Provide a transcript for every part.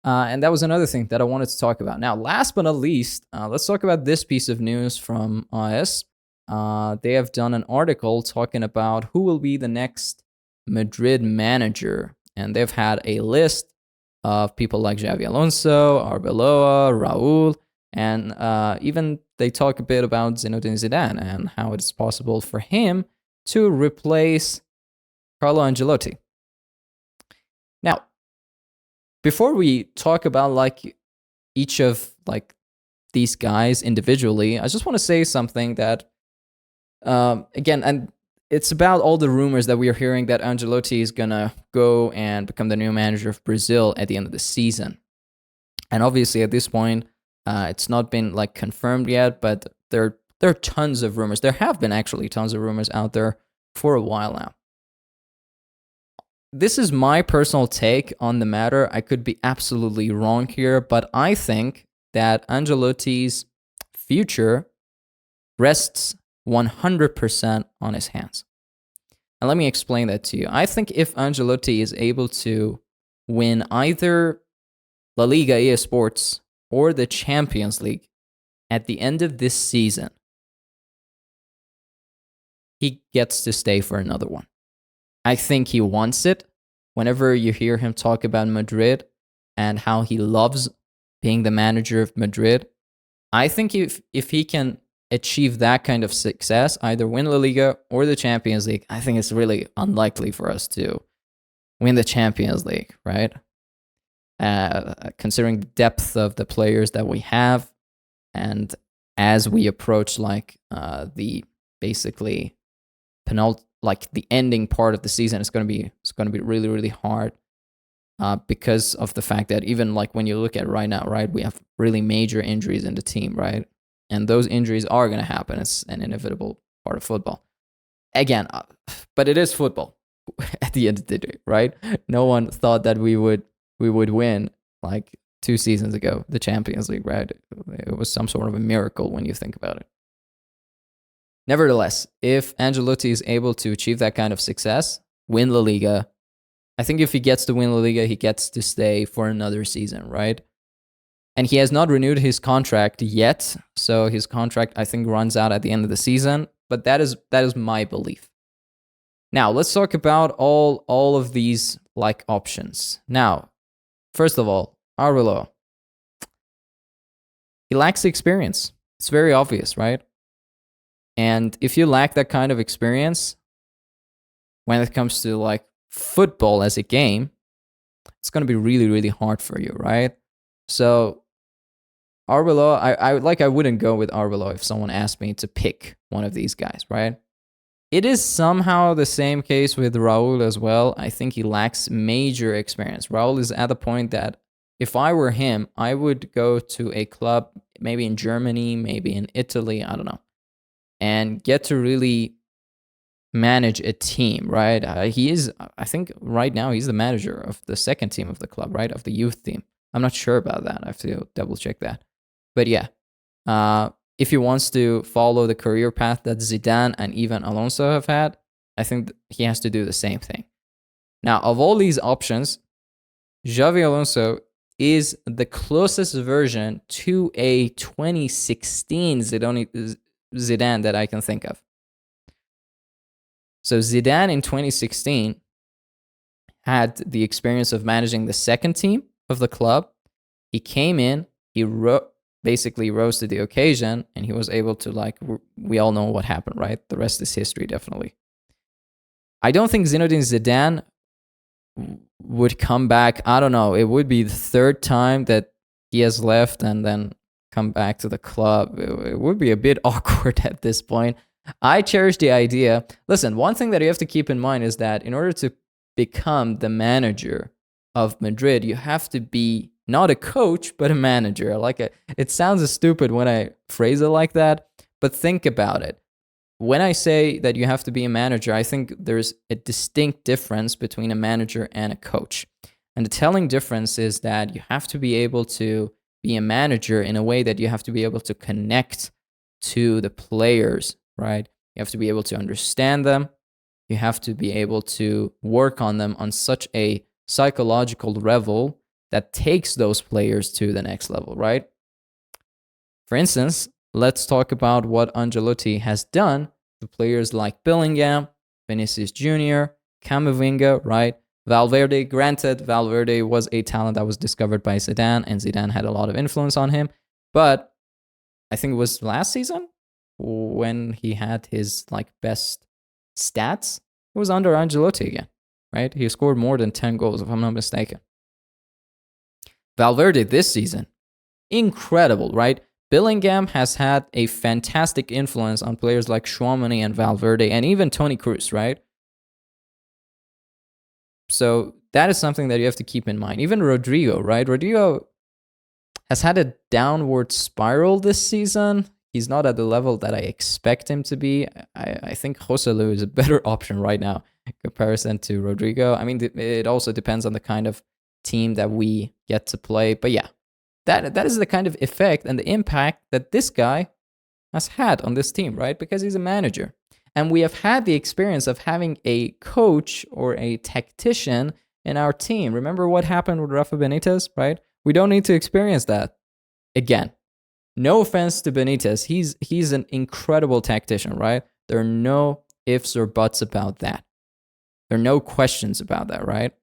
And that was another thing that I wanted to talk about. Now, last but not least, let's talk about this piece of news from AS. They have done an article talking about who will be the next Madrid manager. And they've had a list of people like Xabi Alonso, Arbeloa, Raul, and even they talk a bit about Zinedine Zidane and how it's possible for him to replace Carlo Ancelotti. Now, before we talk about like each of like these guys individually, I just want to say something that again, and it's about all the rumors that we are hearing that Ancelotti is gonna go and become the new manager of Brazil at the end of the season. And obviously, at this point, it's not been like confirmed yet, but there are tons of rumors. There have been actually tons of rumors out there for a while now. This is my personal take on the matter. I could be absolutely wrong here, but I think that Ancelotti's future rests 100% on his hands. And let me explain that to you. I think if Ancelotti is able to win either La Liga eSports or the Champions League at the end of this season, he gets to stay for another one. I think he wants it. Whenever you hear him talk about Madrid and how he loves being the manager of Madrid, I think if he can achieve that kind of success, either win La Liga or the Champions League, I think it's really unlikely for us to win the Champions League, right? Considering the depth of the players that we have, and as we approach like the basically like the ending part of the season, it's going to be really, really hard because of the fact that even like when you look at right now, right, we have really major injuries in the team, right? And those injuries are going to happen. It's an inevitable part of football. Again, but it is football at the end of the day, right? No one thought that we would win like 2 seasons ago, the Champions League, right? It was some sort of a miracle when you think about it. Nevertheless, if Ancelotti is able to achieve that kind of success, win La Liga, I think if he gets to win La Liga, he gets to stay for another season, right? And he has not renewed his contract yet, so his contract, I think, runs out at the end of the season, but that is my belief. Now, let's talk about all of these like options. Now, first of all, Arbeloa. He lacks the experience. It's very obvious, right? And if you lack that kind of experience when it comes to like football as a game, it's going to be really, really hard for you, right? So Arbeloa, I wouldn't go with Arbeloa if someone asked me to pick one of these guys, right? It is somehow the same case with Raul as well. I think he lacks major experience. Raul is at the point that if I were him, I would go to a club, maybe in Germany, maybe in Italy, I don't know, and get to really manage a team, right? I think right now he's the manager of the second team of the club, right? Of the youth team. I'm not sure about that. I have to double check that. But yeah, if he wants to follow the career path that Zidane and even Alonso have had, I think he has to do the same thing. Now, of all these options, Xabi Alonso is the closest version to a 2016 Zidane that I can think of. So Zidane in 2016 had the experience of managing the second team of the club. He came in, he basically rose to the occasion, and he was able to, like, we all know what happened, right? The rest is history, definitely. I don't think Zinedine Zidane would come back. I don't know. It would be the third time that he has left and then come back to the club. It would be a bit awkward at this point. I cherish the idea. Listen, one thing that you have to keep in mind is that in order to become the manager of Madrid, you have to be not a coach, but a manager. It sounds stupid when I phrase it like that, but think about it. When I say that you have to be a manager, I think there's a distinct difference between a manager and a coach. And the telling difference is that you have to be able to be a manager in a way that you have to be able to connect to the players, right? You have to be able to understand them. You have to be able to work on them on such a psychological level that takes those players to the next level, right? For instance, let's talk about what Ancelotti has done to players like Bellingham, Vinicius Jr., Camavinga, right? Valverde, granted, Valverde was a talent that was discovered by Zidane, and Zidane had a lot of influence on him. But I think it was last season when he had his best stats. It was under Ancelotti again, right? He scored more than 10 goals, if I'm not mistaken. Valverde this season, incredible, right? Bellingham has had a fantastic influence on players like Tchouaméni and Valverde, and even Toni Kroos, right? So that is something that you have to keep in mind. Even Rodrigo, right? Rodrigo has had a downward spiral this season. He's not at the level that I expect him to be. I think Joselu is a better option right now in comparison to Rodrigo. I mean, it also depends on the kind of team that we get to play. But yeah, that is the kind of effect and the impact that this guy has had on this team, right? Because he's a manager. And we have had the experience of having a coach or a tactician in our team. Remember what happened with Rafa Benitez, right? We don't need to experience that again. No offense to Benitez. He's an incredible tactician, right? There are no ifs or buts about that. There are no questions about that, right?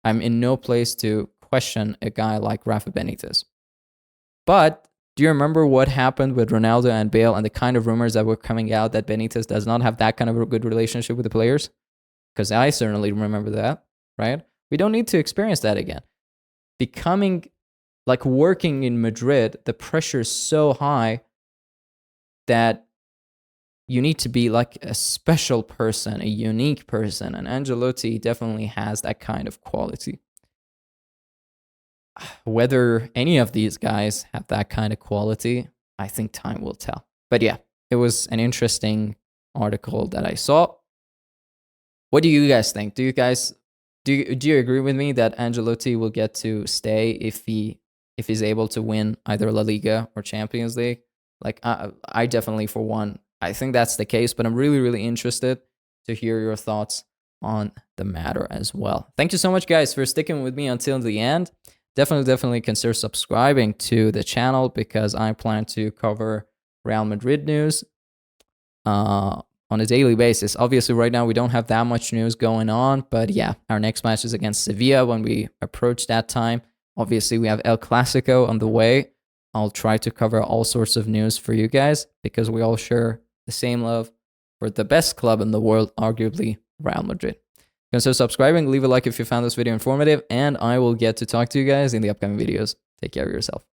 I'm in no place to question a guy like Rafa Benitez. But do you remember what happened with Ronaldo and Bale and the kind of rumors that were coming out that Benitez does not have that kind of a good relationship with the players? Because I certainly remember that, right? We don't need to experience that again. Working in Madrid, the pressure is so high that you need to be like a special person, a unique person. And Ancelotti definitely has that kind of quality. Whether any of these guys have that kind of quality, I think time will tell. But yeah, it was an interesting article that I saw. What do you guys think? Do you agree with me that Ancelotti will get to stay if he's able to win either La Liga or Champions League? I definitely, for one, I think that's the case, but I'm really, really interested to hear your thoughts on the matter as well. Thank you so much, guys, for sticking with me until the end. Definitely consider subscribing to the channel because I plan to cover Real Madrid news on a daily basis. Obviously, right now we don't have that much news going on, but yeah, our next match is against Sevilla when we approach that time. Obviously, we have El Clasico on the way. I'll try to cover all sorts of news for you guys because we all share the same love for the best club in the world, arguably Real Madrid. Consider subscribing, leave a like if you found this video informative, and I will get to talk to you guys in the upcoming videos. Take care of yourself.